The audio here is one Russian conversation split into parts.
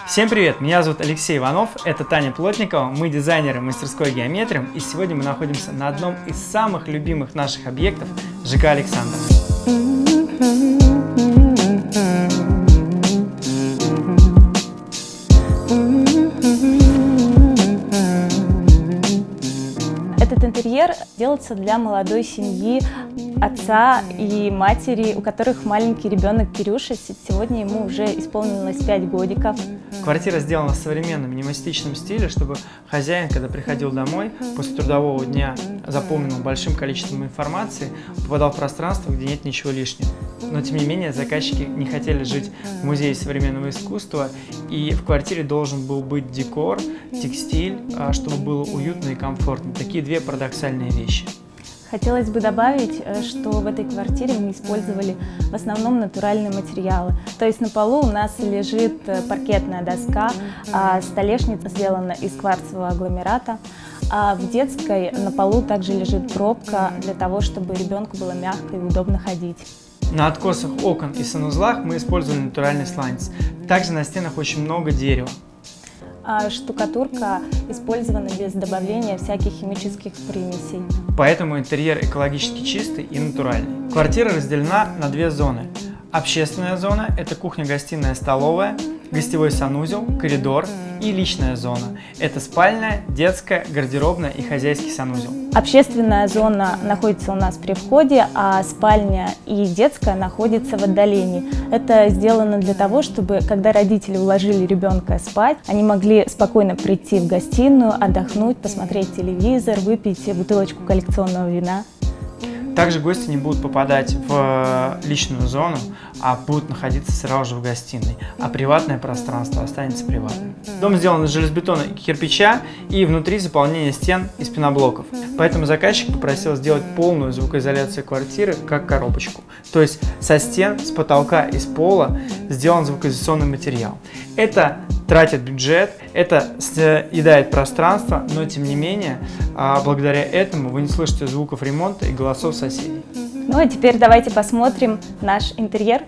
Всем привет, меня зовут Алексей Иванов, это Таня Плотникова, мы дизайнеры мастерской Геометриум, и сегодня мы находимся на одном из самых любимых наших объектов ЖК Александр. Этот интерьер делается для молодой семьи, отца и матери, у которых маленький ребенок Кирюша. Сегодня ему уже исполнилось 5 годиков. Квартира сделана в современном минималистичном стиле, чтобы хозяин, когда приходил домой после трудового дня, заполненного большим количеством информации, попадал в пространство, где нет ничего лишнего. Но тем не менее заказчики не хотели жить в музее современного искусства, и в квартире должен был быть декор, текстиль, чтобы было уютно и комфортно. Такие две парадоксальные вещи. Хотелось бы добавить, что в этой квартире мы использовали в основном натуральные материалы. То есть на полу у нас лежит паркетная доска, а столешница сделана из кварцевого агломерата, а в детской на полу также лежит пробка для того, чтобы ребенку было мягко и удобно ходить. На откосах окон и санузлах мы использовали натуральный сланец. Также на стенах очень много дерева. Штукатурка использована без добавления всяких химических примесей. Поэтому интерьер экологически чистый и натуральный. Квартира разделена на две зоны. Общественная зона – это кухня, гостиная, столовая, гостевой санузел, коридор и личная зона. Это спальная, детская, гардеробная и хозяйский санузел. Общественная зона находится у нас при входе, а спальня и детская находятся в отдалении. Это сделано для того, чтобы, когда родители уложили ребенка спать, они могли спокойно прийти в гостиную, отдохнуть, посмотреть телевизор, выпить бутылочку коллекционного вина. Также гости не будут попадать в личную зону, а будут находиться сразу же в гостиной, а приватное пространство останется приватным. Дом сделан из железобетона и кирпича, и внутри заполнение стен из пеноблоков. Поэтому заказчик попросил сделать полную звукоизоляцию квартиры как коробочку. То есть со стен, с потолка и с пола сделан звукоизоляционный материал. Это тратит бюджет, это съедает пространство, но тем не менее, благодаря этому вы не слышите звуков ремонта и голосов соседей. Ну а теперь давайте посмотрим наш интерьер.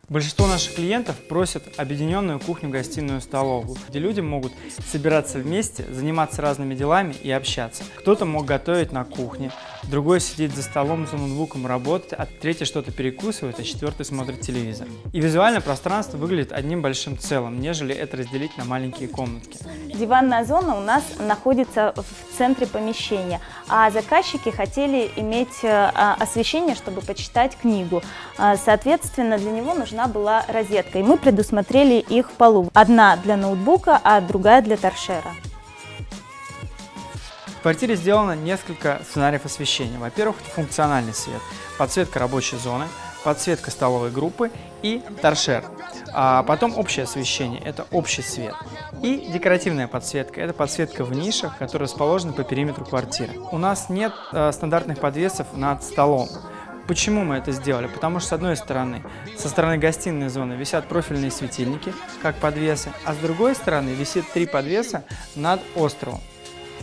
Большинство наших клиентов просят объединенную кухню-гостиную столовую, где люди могут собираться вместе, заниматься разными делами и общаться. Кто-то мог готовить на кухне, другой сидит за столом за ноутбуком работать, а третий что-то перекусывает, а четвертый смотрит телевизор. И визуально пространство выглядит одним большим целым, нежели это разделить на маленькие комнатки. Диванная зона у нас находится в центре помещения, а заказчики хотели иметь освещение, чтобы почитать книгу. Соответственно, для него нужна была розетка, и мы предусмотрели их в полу. Одна для ноутбука, а другая для торшера. В квартире сделано несколько сценариев освещения. Во-первых, это функциональный свет, подсветка рабочей зоны, подсветка столовой группы и торшер. А потом общее освещение – это общий свет. И декоративная подсветка – это подсветка в нишах, которые расположены по периметру квартиры. У нас нет стандартных подвесов над столом. Почему мы это сделали? Потому что, с одной стороны, со стороны гостиной зоны висят профильные светильники, как подвесы, а с другой стороны висит 3 подвеса над островом.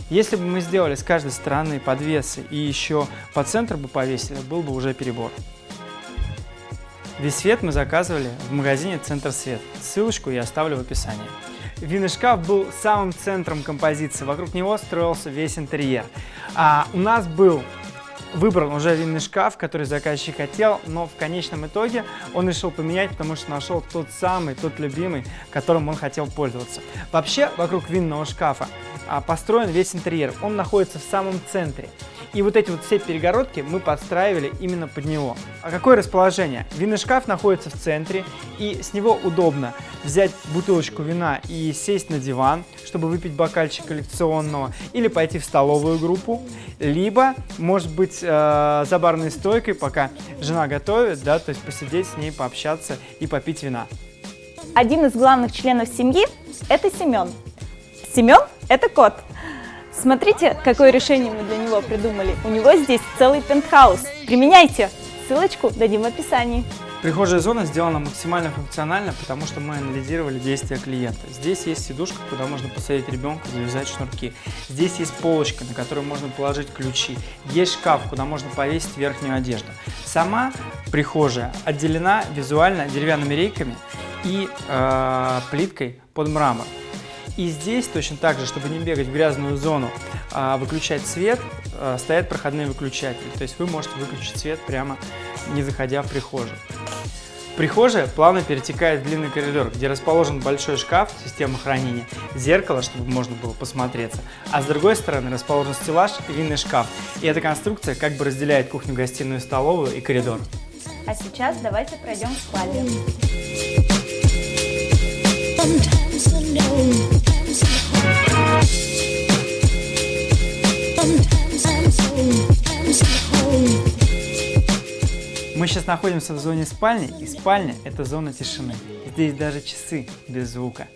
Если бы мы сделали с каждой стороны подвесы и еще по центру бы повесили, был бы уже перебор. Весь свет мы заказывали в магазине «Центр Свет». Ссылочку я оставлю в описании. Винный шкаф был самым центром композиции, вокруг него строился весь интерьер. У нас был выбран уже винный шкаф, который заказчик хотел, но в конечном итоге он решил поменять, потому что нашел тот самый, тот любимый, которым он хотел пользоваться. Вообще, вокруг винного шкафа построен весь интерьер, он находится в самом центре. И вот эти вот все перегородки мы подстраивали именно под него. А какое расположение? Винный шкаф находится в центре, и с него удобно взять бутылочку вина и сесть на диван, чтобы выпить бокальчик коллекционного, или пойти в столовую группу, либо, может быть, за барной стойкой, пока жена готовит, да, то есть посидеть с ней, пообщаться и попить вина. Один из главных членов семьи – это Семен. Семен – это кот. Смотрите, какое решение мы для него придумали. У него здесь целый пентхаус. Применяйте! Ссылочку дадим в описании. Прихожая зона сделана максимально функционально, потому что мы анализировали действия клиента. Здесь есть сидушка, куда можно посадить ребенка, завязать шнурки. Здесь есть полочка, на которую можно положить ключи. Есть шкаф, куда можно повесить верхнюю одежду. Сама прихожая отделена визуально деревянными рейками и плиткой под мрамор. И здесь точно так же, чтобы не бегать в грязную зону, выключать свет, стоят проходные выключатели. То есть вы можете выключить свет прямо не заходя в прихожую. Прихожая плавно перетекает в длинный коридор, где расположен большой шкаф, система хранения, зеркало, чтобы можно было посмотреться, а с другой стороны расположен стеллаж и винный шкаф. И эта конструкция как бы разделяет кухню, гостиную, столовую и коридор. А сейчас давайте пройдем в спальню. Мы сейчас находимся в зоне спальни, и спальня – это зона тишины. Здесь даже часы без звука.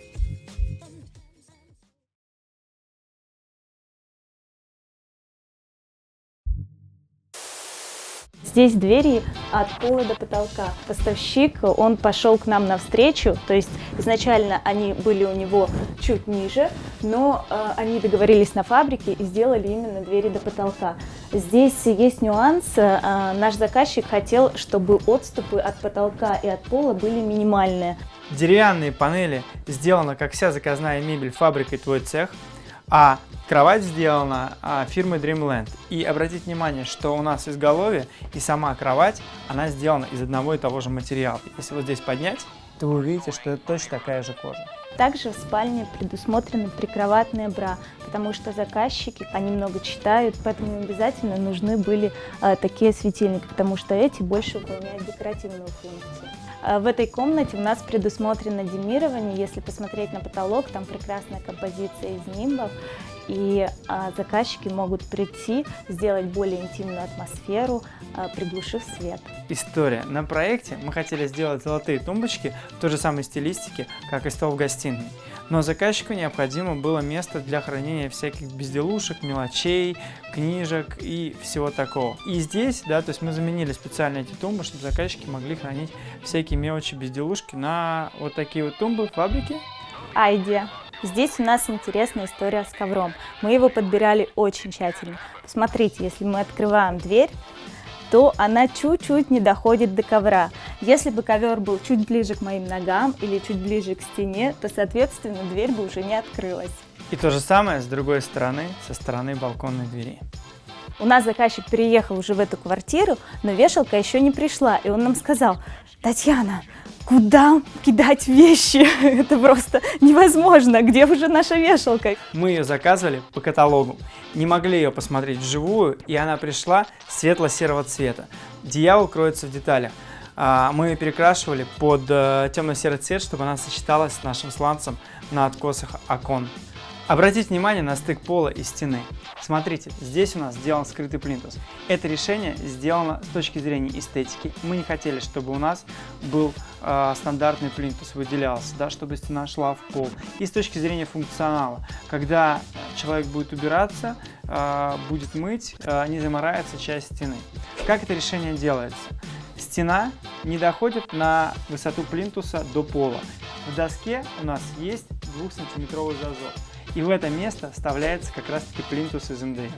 Здесь двери от пола до потолка. Поставщик, он пошел к нам навстречу, то есть изначально они были у него чуть ниже, но они договорились на фабрике и сделали именно двери до потолка. Здесь есть нюанс, наш заказчик хотел, чтобы отступы от потолка и от пола были минимальные. Деревянные панели сделаны, как вся заказная мебель, фабрикой «Твой цех», а кровать сделана фирмой Dreamland. И обратите внимание, что у нас изголовье и сама кровать, она сделана из одного и того же материала. Если вот здесь поднять, то вы увидите, что это точно такая же кожа. Также в спальне предусмотрены прикроватные бра, потому что заказчики, они много читают, поэтому им обязательно нужны были такие светильники, потому что эти больше выполняют декоративную функцию. В этой комнате у нас предусмотрено демирование. Если посмотреть на потолок, там прекрасная композиция из нимбов. И заказчики могут прийти, сделать более интимную атмосферу, приглушив свет. История. На проекте мы хотели сделать золотые тумбочки в той же самой стилистике, как и стол в гостиной. Но заказчику необходимо было место для хранения всяких безделушек, мелочей, книжек и всего такого. И здесь, да, то есть мы заменили специально эти тумбы, чтобы заказчики могли хранить всякие мелочи, безделушки на вот такие вот тумбы фабрики. Айдия. Здесь у нас интересная история с ковром. Мы его подбирали очень тщательно. Посмотрите, если мы открываем дверь, то она чуть-чуть не доходит до ковра. Если бы ковер был чуть ближе к моим ногам или чуть ближе к стене, то, соответственно, дверь бы уже не открылась. И то же самое с другой стороны, со стороны балконной двери. У нас заказчик переехал уже в эту квартиру, но вешалка еще не пришла. И он нам сказал: Татьяна, куда кидать вещи? Это просто невозможно. Где уже наша вешалка? Мы ее заказывали по каталогу. Не могли ее посмотреть вживую, и она пришла светло-серого цвета. Дьявол кроется в деталях. Мы ее перекрашивали под темно-серый цвет, чтобы она сочеталась с нашим сланцем на откосах окон. Обратите внимание на стык пола и стены. Смотрите, здесь у нас сделан скрытый плинтус. Это решение сделано с точки зрения эстетики. Мы не хотели, чтобы у нас был стандартный плинтус, выделялся, да, чтобы стена шла в пол. И с точки зрения функционала, когда человек будет убираться, будет мыть, не замарается часть стены. Как это решение делается? Стена не доходит на высоту плинтуса до пола. В доске у нас есть 2-сантиметровый зазор. И в это место вставляется как раз таки плинтус из МДФ.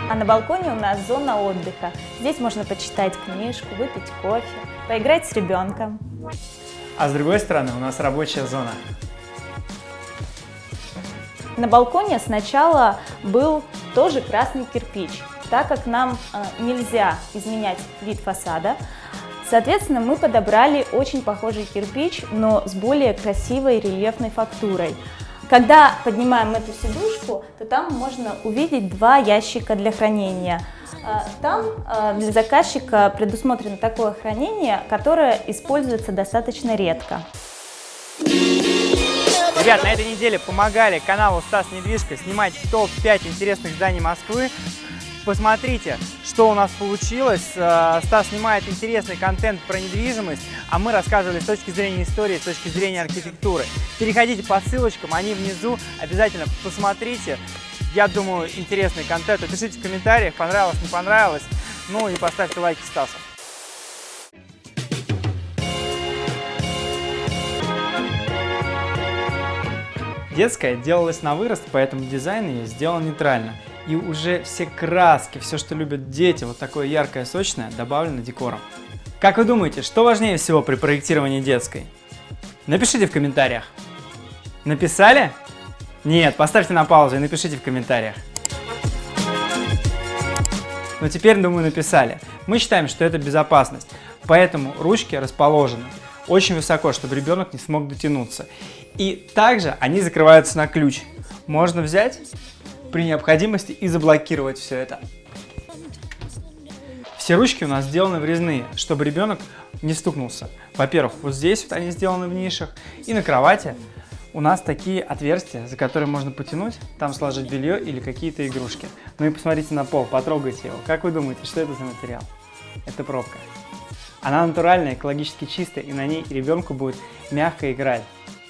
А на балконе у нас зона отдыха. Здесь можно почитать книжку, выпить кофе, поиграть с ребенком. А с другой стороны у нас рабочая зона. На балконе сначала был тоже красный кирпич. Так как нам нельзя изменять вид фасада, соответственно, мы подобрали очень похожий кирпич, но с более красивой рельефной фактурой. Когда поднимаем эту сидушку, то там можно увидеть 2 ящика для хранения. Там для заказчика предусмотрено такое хранение, которое используется достаточно редко. Ребят, на этой неделе помогали каналу Стас Недвижка снимать топ-5 интересных зданий Москвы. Посмотрите, что у нас получилось. Стас снимает интересный контент про недвижимость, а мы рассказывали с точки зрения истории, с точки зрения архитектуры. Переходите по ссылочкам, они внизу. Обязательно посмотрите. Я думаю, интересный контент. Пишите в комментариях, понравилось, не понравилось. Ну и поставьте лайки Стасу. Детская делалась на вырост, поэтому дизайн ее сделан нейтрально. И уже все краски, все, что любят дети, вот такое яркое, сочное, добавлено декором. Как вы думаете, что важнее всего при проектировании детской? Напишите в комментариях. Написали? Нет, поставьте на паузу и напишите в комментариях. Но теперь, думаю, написали. Мы считаем, что это безопасность, поэтому ручки расположены очень высоко, чтобы ребенок не смог дотянуться. И также они закрываются на ключ. Можно взять при необходимости и заблокировать все это. Все ручки у нас сделаны врезные, чтобы ребенок не стукнулся. Во-первых, вот здесь вот они сделаны в нишах, и на кровати у нас такие отверстия, за которые можно потянуть, там сложить белье или какие-то игрушки. Ну и посмотрите на пол, потрогайте его. Как вы думаете, что это за материал? Это пробка. Она натуральная, экологически чистая, и на ней ребенку будет мягко играть.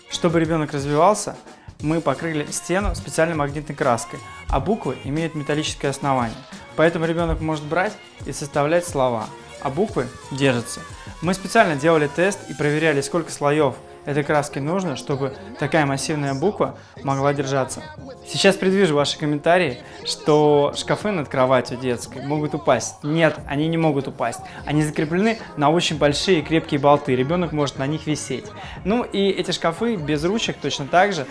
Чтобы ребенок развивался, мы покрыли стену специальной магнитной краской, а буквы имеют металлическое основание. Поэтому ребенок может брать и составлять слова, а буквы держатся. Мы специально делали тест и проверяли, сколько слоев этой краски нужно, чтобы такая массивная буква могла держаться. Сейчас предвижу ваши комментарии, что шкафы над кроватью детской могут упасть. Нет, они не могут упасть. Они закреплены на очень большие и крепкие болты. Ребенок может на них висеть. Ну и эти шкафы без ручек точно так же.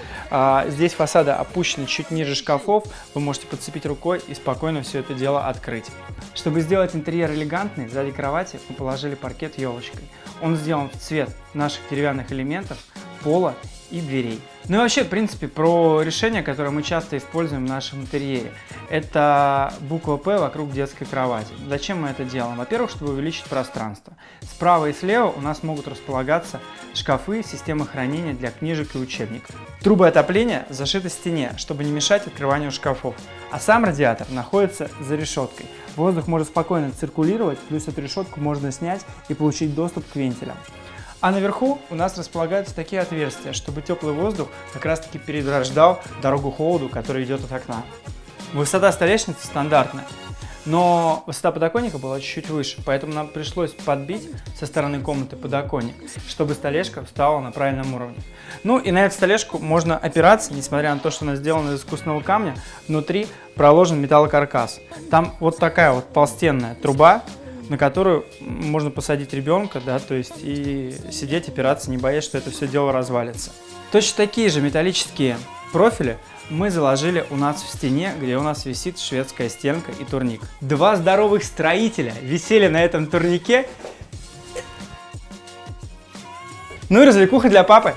Здесь фасады опущены чуть ниже шкафов. Вы можете подцепить рукой и спокойно все это дело открыть. Чтобы сделать интерьер элегантный, сзади кровати мы положили паркет елочкой. Он сделан в цвет наших деревянных элементов, пола и дверей. Ну и вообще, в принципе, про решение, которое мы часто используем в нашем интерьере. Это буква «П» вокруг детской кровати. Зачем мы это делаем? Во-первых, чтобы увеличить пространство. Справа и слева у нас могут располагаться шкафы, системы хранения для книжек и учебников. Трубы отопления зашиты в стене, чтобы не мешать открыванию шкафов. А сам радиатор находится за решеткой. Воздух может спокойно циркулировать, плюс эту решетку можно снять и получить доступ к вентилям. А наверху у нас располагаются такие отверстия, чтобы теплый воздух как раз таки переграждал дорогу холоду, который идет от окна. Высота столешницы стандартная, но высота подоконника была чуть-чуть выше, поэтому нам пришлось подбить со стороны комнаты подоконник, чтобы столешка встала на правильном уровне. Ну и на эту столешку можно опираться, несмотря на то, что она сделана из искусственного камня, внутри проложен металлокаркас. Там вот такая вот толстенная труба, на которую можно посадить ребенка, да, то есть и сидеть, опираться, не боясь, что это все дело развалится. Точно такие же металлические профили мы заложили у нас в стене, где у нас висит шведская стенка и турник. 2 здоровых строителя висели на этом турнике. Ну и развлекуха для папы.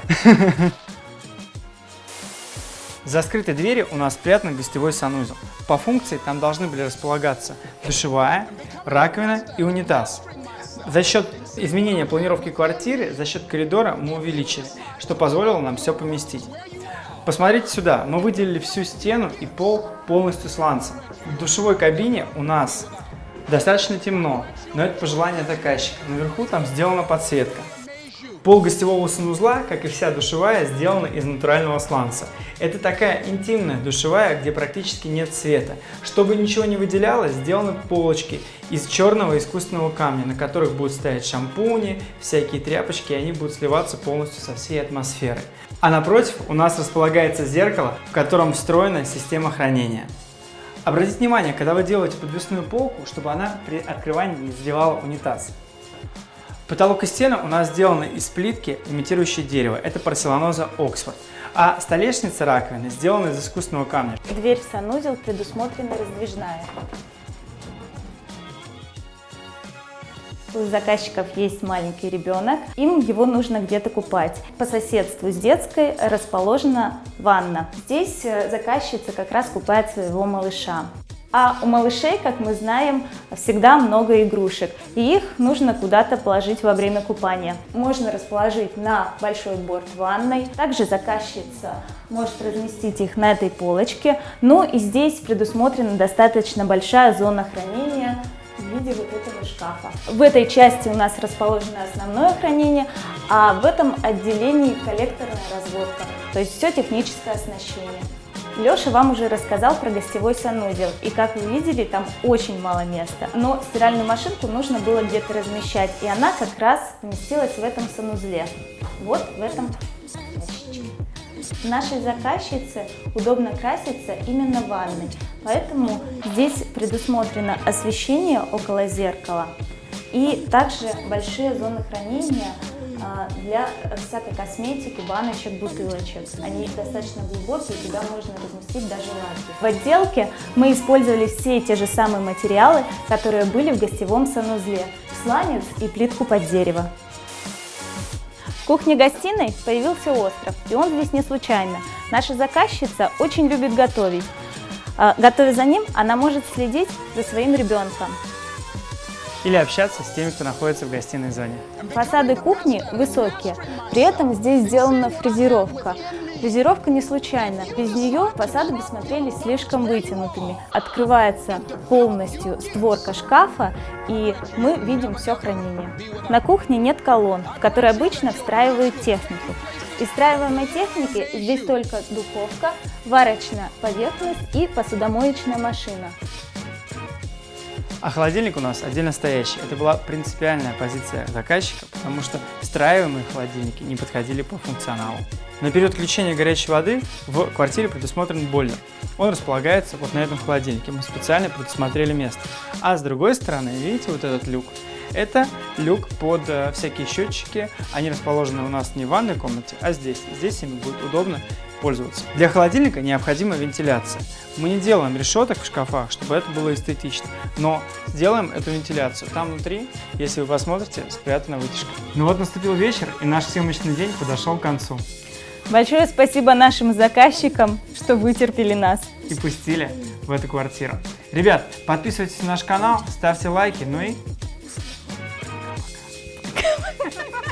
За скрытой дверью у нас спрятан гостевой санузел. По функции там должны были располагаться душевая, раковина и унитаз. За счет изменения планировки квартиры, за счет коридора мы увеличили, что позволило нам все поместить. Посмотрите сюда, мы выделили всю стену и пол полностью сланцем. В душевой кабине у нас достаточно темно, но это по желанию заказчика. Наверху там сделана подсветка. Пол гостевого санузла, как и вся душевая, сделана из натурального сланца. Это такая интимная душевая, где практически нет света. Чтобы ничего не выделялось, сделаны полочки из черного искусственного камня, на которых будут стоять шампуни, всякие тряпочки, и они будут сливаться полностью со всей атмосферой. А напротив у нас располагается зеркало, в котором встроена система хранения. Обратите внимание, когда вы делаете подвесную полку, чтобы она при открывании не задевала унитаз. Потолок и стены у нас сделаны из плитки, имитирующей дерево. Это порцеланоза Оксфорд. А столешница раковины сделана из искусственного камня. Дверь в санузел предусмотрена раздвижная. У заказчиков есть маленький ребенок, им его нужно где-то купать. По соседству с детской расположена ванна. Здесь заказчица как раз купает своего малыша. А у малышей, как мы знаем, всегда много игрушек, и их нужно куда-то положить во время купания. Можно расположить на большой борт ванной, также заказчица может разместить их на этой полочке, но и здесь предусмотрена достаточно большая зона хранения в виде вот этого шкафа. В этой части у нас расположено основное хранение, а в этом отделении коллекторная разводка, то есть все техническое оснащение. Леша вам уже рассказал про гостевой санузел, и как вы видели, там очень мало места. Но стиральную машинку нужно было где-то размещать, и она как раз поместилась в этом санузле, вот в этом ящичке. Нашей заказчице удобно краситься именно в ванной, поэтому здесь предусмотрено освещение около зеркала и также большие зоны хранения для всякой косметики, баночек, бутылочек. Они достаточно глубокие, туда можно разместить даже лаки. В отделке мы использовали все те же самые материалы, которые были в гостевом санузле: сланец и плитку под дерево. В кухне-гостиной появился остров, и он здесь не случайно. Наша заказчица очень любит готовить. Готовя за ним, она может следить за своим ребенком или общаться с теми, кто находится в гостиной зоне. Фасады кухни высокие, при этом здесь сделана фрезеровка. Фрезеровка не случайна, без нее фасады бы смотрелись слишком вытянутыми. Открывается полностью створка шкафа, и мы видим все хранение. На кухне нет колонн, в которые обычно встраивают технику. Из встраиваемой техники здесь только духовка, варочная поверхность и посудомоечная машина. А холодильник у нас отдельно стоящий. Это была принципиальная позиция заказчика, потому что встраиваемые холодильники не подходили по функционалу. На период включения горячей воды в квартире предусмотрен бойлер. Он располагается вот на этом холодильнике. Мы специально предусмотрели место. А с другой стороны, видите вот этот люк? Это люк под всякие счетчики. Они расположены у нас не в ванной комнате, а здесь. Здесь ими будет удобно пользоваться. Для холодильника необходима вентиляция. Мы не делаем решеток в шкафах, чтобы это было эстетично, но сделаем эту вентиляцию. Там внутри, если вы посмотрите, спрятана вытяжка. Ну вот наступил вечер, и наш съемочный день подошел к концу. Большое спасибо нашим заказчикам, что вытерпели нас и пустили в эту квартиру. Ребят, подписывайтесь на наш канал, ставьте лайки, ну и... Пока-пока.